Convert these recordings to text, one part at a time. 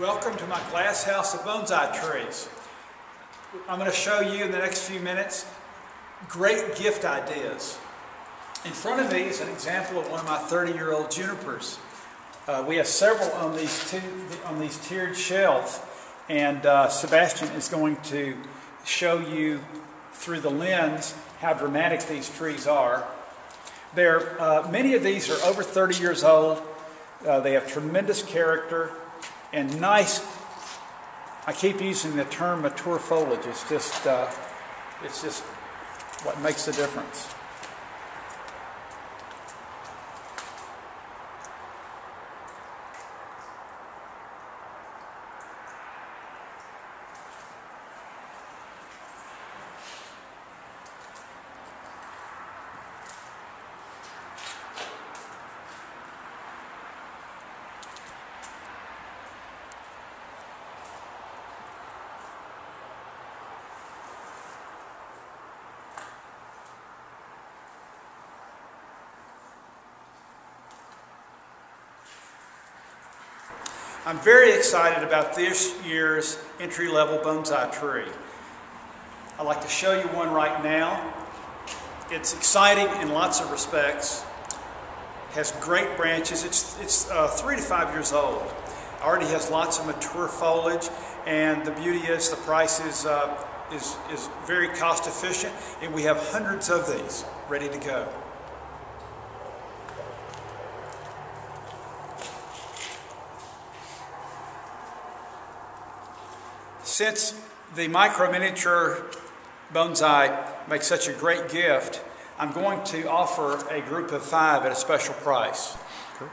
Welcome to my glass house of bonsai trees. I'm going to show you in the next few minutes great gift ideas. In front of me is an example of one of my 30-year-old junipers. We have several on these tiered shelves, and Sebastian is going to show you through the lens how dramatic these trees are. Many of these are over 30 years old. They have tremendous character and nice, I keep using the term mature foliage. It's just what makes the difference. I'm very excited about this year's entry-level bonsai tree. I'd like to show you one right now. It's exciting in lots of respects. It has great branches. It's 3 to 5 years old. Already has lots of mature foliage, and the beauty is the price is very cost efficient, and we have hundreds of these ready to go. Since the micro miniature bonsai makes such a great gift, I'm going to offer a group of 5 at a special price. Cool.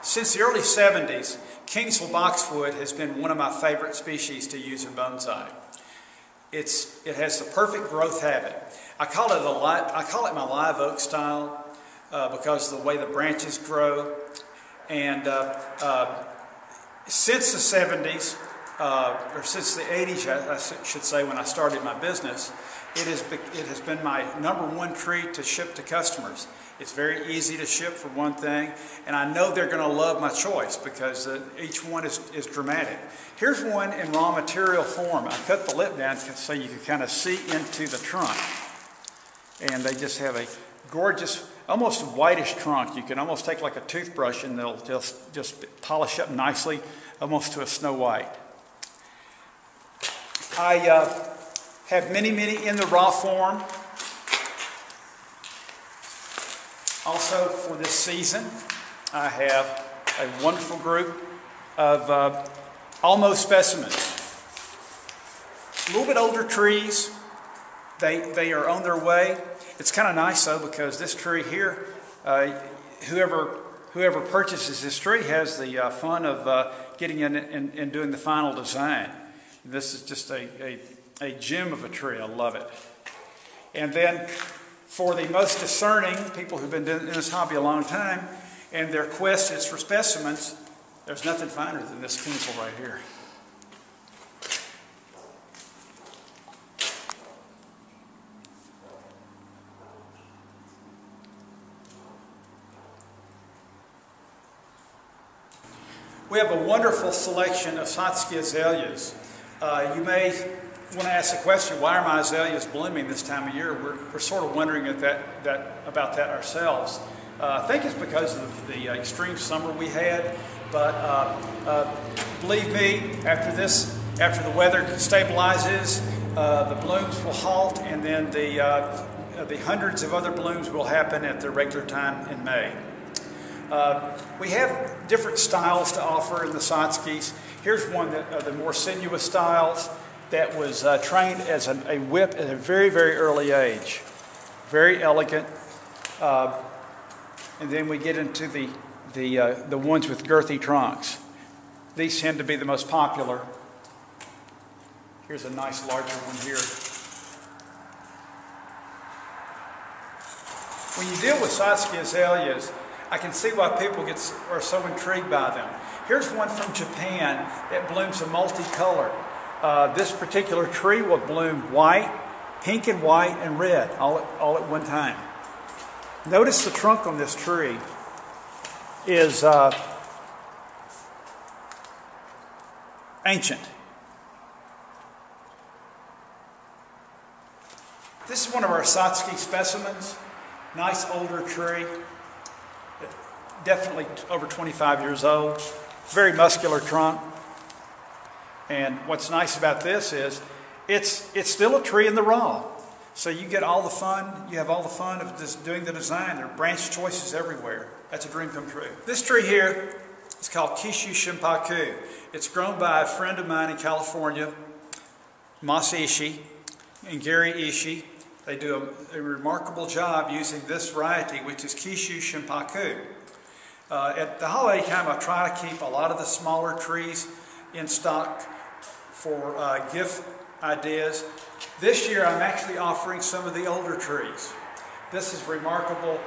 Since the early 70s, Kingsville boxwood has been one of my favorite species to use in bonsai. It has the perfect growth habit. I call it my live oak style because of the way the branches grow. And since the 70s, or since the 80s, I should say, when I started my business, it has been my #1 tree to ship to customers. It's very easy to ship, for one thing, and I know they're going to love my choice because each one is dramatic. Here's one in raw material form. I cut the lip down so you can kind of see into the trunk. And they just have a gorgeous, almost whitish trunk. You can almost take like a toothbrush and they'll just polish up nicely, almost to a snow white. I have many in the raw form. Also, for this season, I have a wonderful group of almost specimens. A little bit older trees. They are on their way. It's kind of nice though, because this tree here, whoever purchases this tree has the fun of getting in and doing the final design. This is just a gem of a tree. I love it. And then for the most discerning people who've been in this hobby a long time, and their quest is for specimens, there's nothing finer than this Kingsville right here. We have a wonderful selection of Satsuki azaleas. You may want to ask the question, why are my azaleas blooming this time of year? We're sort of wondering about that ourselves. I think it's because of the extreme summer we had, but believe me, after the weather stabilizes, the blooms will halt, and then the hundreds of other blooms will happen at the regular time in May. We have different styles to offer in the Satsukis. Here's one of the more sinuous styles that was trained as a whip at a very early age. Very elegant. And then we get into the ones with girthy trunks. These tend to be the most popular. Here's a nice larger one here. When you deal with Satsuki azaleas, I can see why people are so intrigued by them. Here's one from Japan that blooms a multicolor. This particular tree will bloom white, pink and white, and red all at one time. Notice the trunk on this tree is ancient. This is one of our Satsuki specimens. Nice older tree. Definitely over 25 years old. Very muscular trunk. And what's nice about this is it's still a tree in the raw. So you get all the fun, you have all the fun of just doing the design. There are branch choices everywhere. That's a dream come true. This tree here is called Kishu Shimpaku. It's grown by a friend of mine in California, Mas Ishii and Gary Ishii. They do a remarkable job using this variety, which is Kishu Shimpaku. At the holiday time, I try to keep a lot of the smaller trees in stock for gift ideas. This year I'm actually offering some of the older trees. This is a remarkable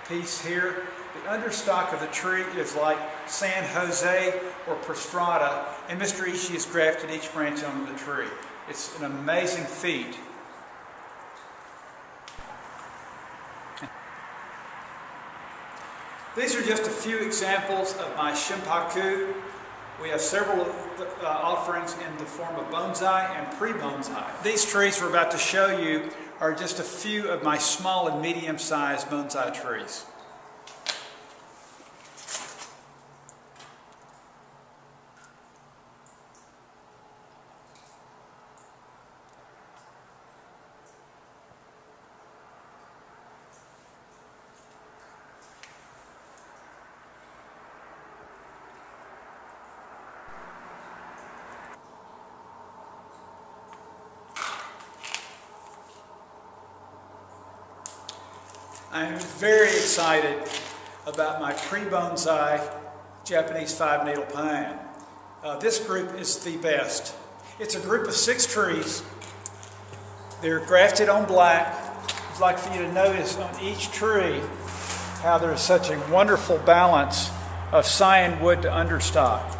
piece here. The understock of the tree is like San Jose or Prostrata, and Mr. Ishii has grafted each branch onto the tree. It's an amazing feat. These are just a few examples of my Shimpaku. We have several offerings in the form of bonsai and pre-bonsai. These trees we're about to show you are just a few of my small and medium-sized bonsai trees. I'm very excited about my pre-bonsai Japanese 5-needle pine. This group is the best. It's a group of 6 trees. They're grafted on black. I'd like for you to notice on each tree how there's such a wonderful balance of cyan wood to understock.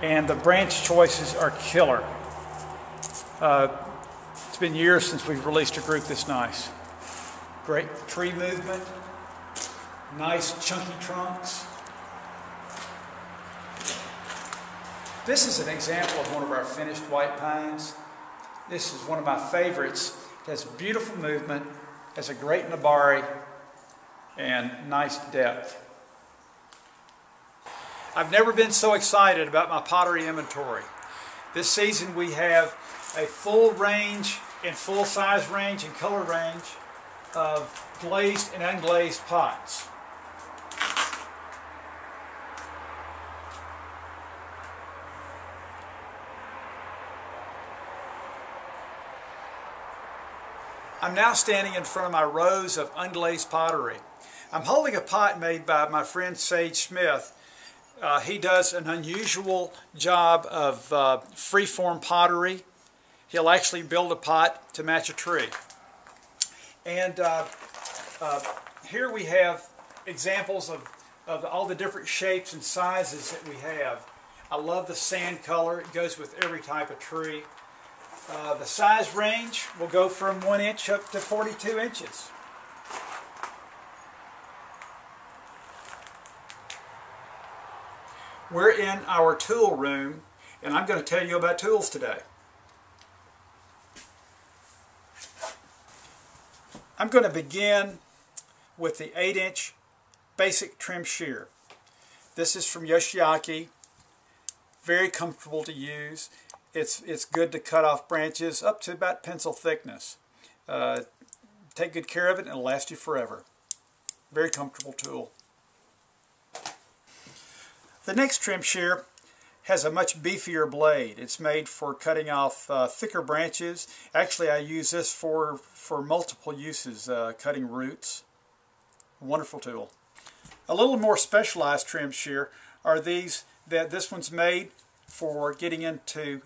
And the branch choices are killer. It's been years since we've released a group this nice. Great tree movement, nice chunky trunks. This is an example of one of our finished white pines. This is one of my favorites. It has beautiful movement, has a great nabari, and nice depth. I've never been so excited about my pottery inventory. This season we have a full range and full size range and color range of glazed and unglazed pots. I'm now standing in front of my rows of unglazed pottery. I'm holding a pot made by my friend Sage Smith. He does an unusual job of freeform pottery. He'll actually build a pot to match a tree. And here we have examples of all the different shapes and sizes that we have. I love the sand color. It goes with every type of tree. The size range will go from 1 inch up to 42 inches. We're in our tool room, and I'm going to tell you about tools today. I'm going to begin with the 8-inch basic trim shear. This is from Yoshiaki. Very comfortable to use. It's good to cut off branches up to about pencil thickness. Take good care of it and it'll last you forever. Very comfortable tool. The next trim shear has a much beefier blade. It's made for cutting off thicker branches. Actually, I use this for multiple uses, cutting roots. Wonderful tool. A little more specialized trim shear are these. This one's made for getting into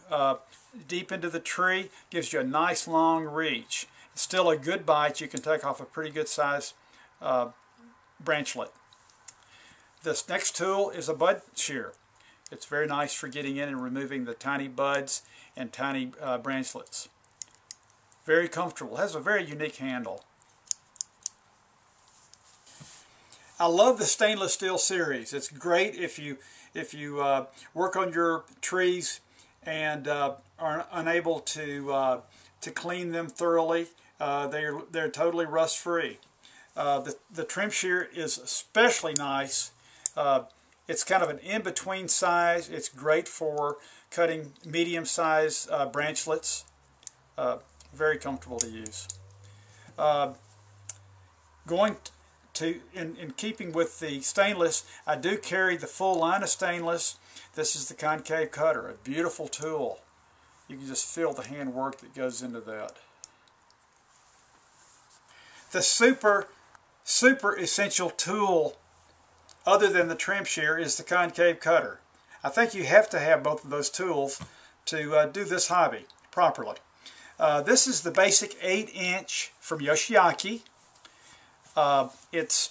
deep into the tree. Gives you a nice long reach. It's still a good bite. You can take off a pretty good size branchlet. This next tool is a bud shear. It's very nice for getting in and removing the tiny buds and tiny branchlets. Very comfortable. It has a very unique handle. I love the stainless steel series. It's great if you work on your trees and are unable to clean them thoroughly. They're totally rust free. The trim shear is especially nice. It's kind of an in-between size. It's great for cutting medium-sized branchlets. Very comfortable to use. Going to, in keeping with the stainless, I do carry the full line of stainless. This is the concave cutter, a beautiful tool. You can just feel the handwork that goes into that. The super essential tool other than the trim shear is the concave cutter. I think you have to have both of those tools to do this hobby properly. This is the basic 8-inch from Yoshiaki. It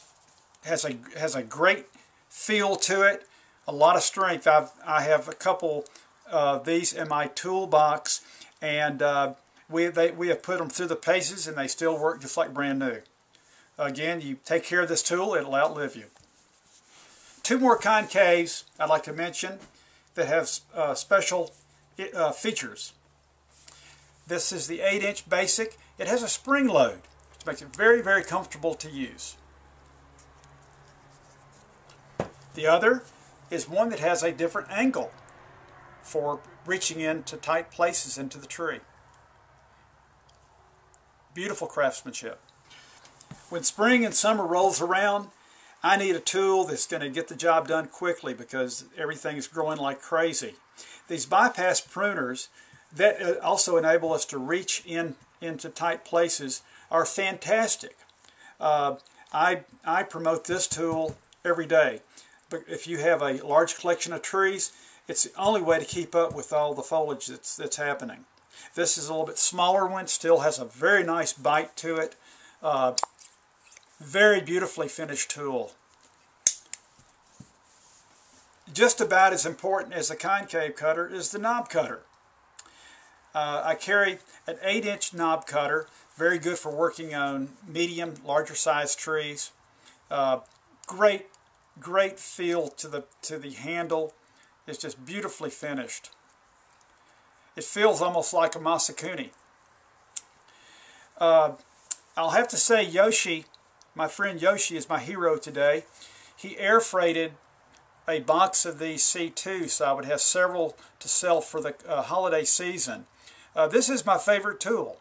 has a great feel to it, a lot of strength. I have a couple of these in my toolbox, and we have put them through the paces, and they still work just like brand new. Again, you take care of this tool, it'll outlive you. Two more concaves I'd like to mention that have special features. This is the 8-inch basic. It has a spring load, which makes it very, very comfortable to use. The other is one that has a different angle for reaching into tight places into the tree. Beautiful craftsmanship. When spring and summer rolls around, I need a tool that's going to get the job done quickly because everything is growing like crazy. These bypass pruners that also enable us to reach into tight places are fantastic. I promote this tool every day. But if you have a large collection of trees, it's the only way to keep up with all the foliage that's happening. This is a little bit smaller one, still has a very nice bite to it. Very beautifully finished tool. Just about as important as the concave cutter is the knob cutter. I carry an 8-inch knob cutter, very good for working on medium, larger sized trees. Great feel to the handle. It's just beautifully finished. It feels almost like a Masakuni. I'll have to say Yoshi, my friend Yoshi, is my hero today. He air freighted a box of these C2, so I would have several to sell for the holiday season. This is my favorite tool.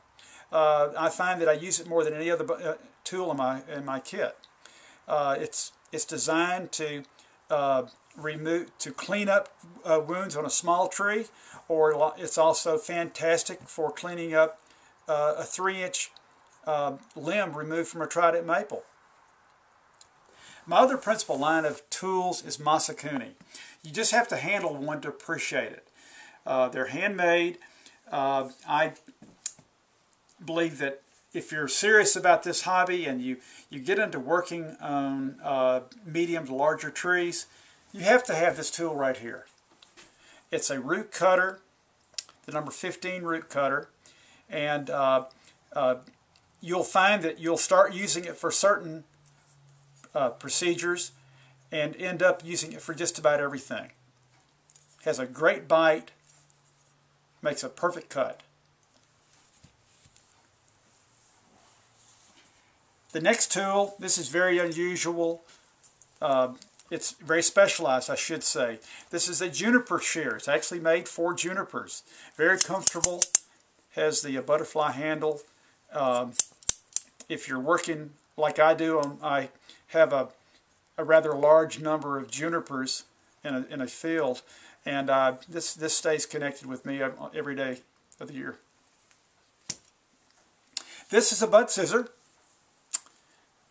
I find that I use it more than any other tool in my kit. It's designed to clean up wounds on a small tree, or it's also fantastic for cleaning up a 3-inch limb removed from a trident maple. My other principal line of tools is Masakuni. You just have to handle one to appreciate it. They're handmade. I believe that if you're serious about this hobby and you get into working on medium to larger trees, you have to have this tool right here. It's a root cutter, the number 15 root cutter, and you'll find that you'll start using it for certain procedures and end up using it for just about everything. Has a great bite, makes a perfect cut. The next tool, this is very unusual. It's very specialized, I should say. This is a juniper shear. It's actually made for junipers. Very comfortable. Has the butterfly handle. If you're working like I do, I have a rather large number of junipers in a field, and this stays connected with me every day of the year. This is a butt scissor.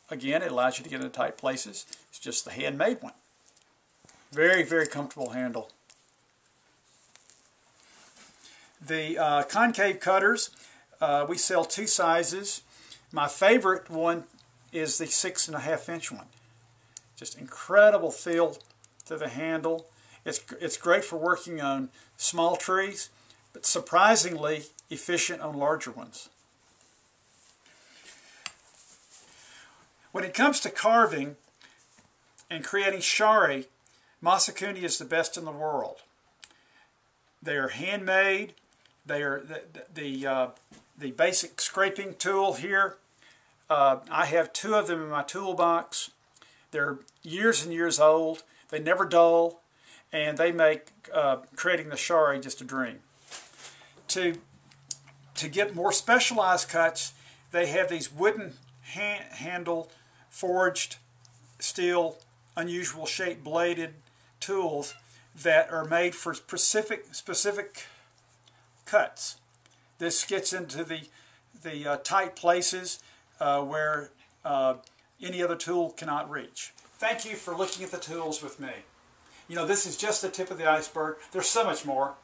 Again, it allows you to get into tight places. It's just the handmade one. Very, very comfortable handle. The concave cutters, we sell two sizes. My favorite one is the 6.5-inch one. Just incredible feel to the handle. It's great for working on small trees, but surprisingly efficient on larger ones. When it comes to carving and creating shari, Masakuni is the best in the world. They are handmade. They are the basic scraping tool here. I have 2 of them in my toolbox. They're years and years old. They never dull, and they make creating the shari just a dream. To get more specialized cuts, they have these wooden handle forged steel, unusual shaped bladed tools that are made for specific cuts. This gets into the tight places where any other tool cannot reach. Thank you for looking at the tools with me. You know, this is just the tip of the iceberg. There's so much more.